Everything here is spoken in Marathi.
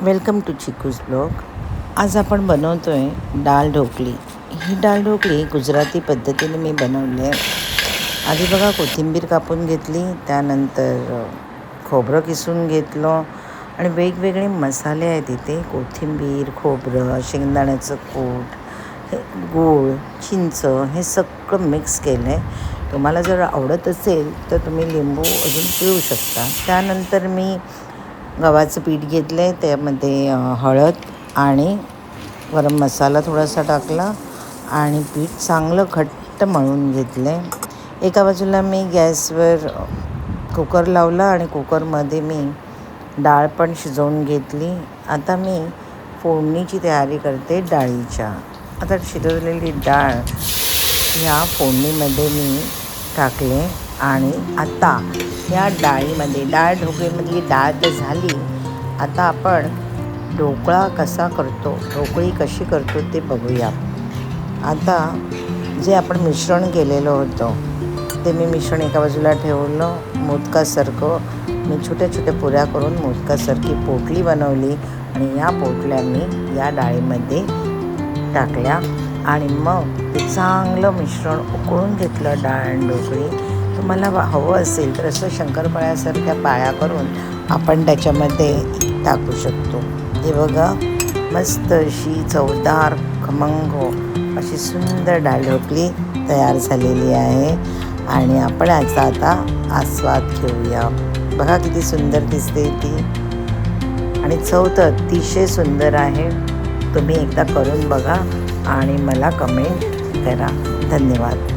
Welcome to chikoos blog. आज आपण बनवतो आहे डाळ ढोकली। ही डाळ ढोकली गुजराती पद्धतीने मी बनवली आहे। आधी बघा कोथिंबीर कापून घेतली, त्यानंतर खोबरं किसून घेतलं आणि वेगवेगळे मसाले आहेत इथे, कोथिंबीर, खोबरं, शेंगदाण्याचं कूट, गूळ, चिंच हे सगळं मिक्स केलं आहे। तुम्हाला जर आवडत असेल तर तुम्ही लिंबू अजून पिळू शकता। त्यानंतर मी गव्हाचं पीठ घेतलं आहे, त्यामध्ये हळद आणि गरम मसाला थोडासा टाकला आणि पीठ चांगलं घट्ट मळून घेतलं आहे। एका बाजूला मी गॅसवर कुकर लावला आणि कुकरमध्ये मी डाळ पण शिजवून घेतली। आता मी फोडणीची तयारी करते डाळीच्या। आता शिजवलेली डाळ ह्या फोडणीमध्ये मी टाकले आणि आता या डाळीमध्ये, डाळ ढोकळीमधली डाळ तर झाली, आता आपण ढोकळा कसा करतो, ढोकळी कशी करतो ते बघूया। आता जे आपण मिश्रण केलेलं होतं ते मी मिश्रण एका बाजूला ठेवलं। मोदकासारखं मी छोट्या छोट्या पुऱ्या करून मोदकासारखी पोटली बनवली आणि या पोटल्या मी या डाळीमध्ये टाकल्या आणि मग ते चांगलं मिश्रण उकळून घेतलं। डाळ आणि ढोकळी तुम्हाला हवं असेल तर असं शंकरपाळ्यासारख्या पाळ्या करून आपण त्याच्यामध्ये टाकू शकतो। हे बघा, मस्त अशी चवदार खमंग अशी सुंदर डाळ ढोकली तयार झालेली आहे आणि आपण याचा आता आस्वाद घेऊया। बघा किती सुंदर दिसते ती आणि चव तर अतिशय सुंदर आहे। तुम्ही एकदा करून बघा आणि मला कमेंट करा। धन्यवाद।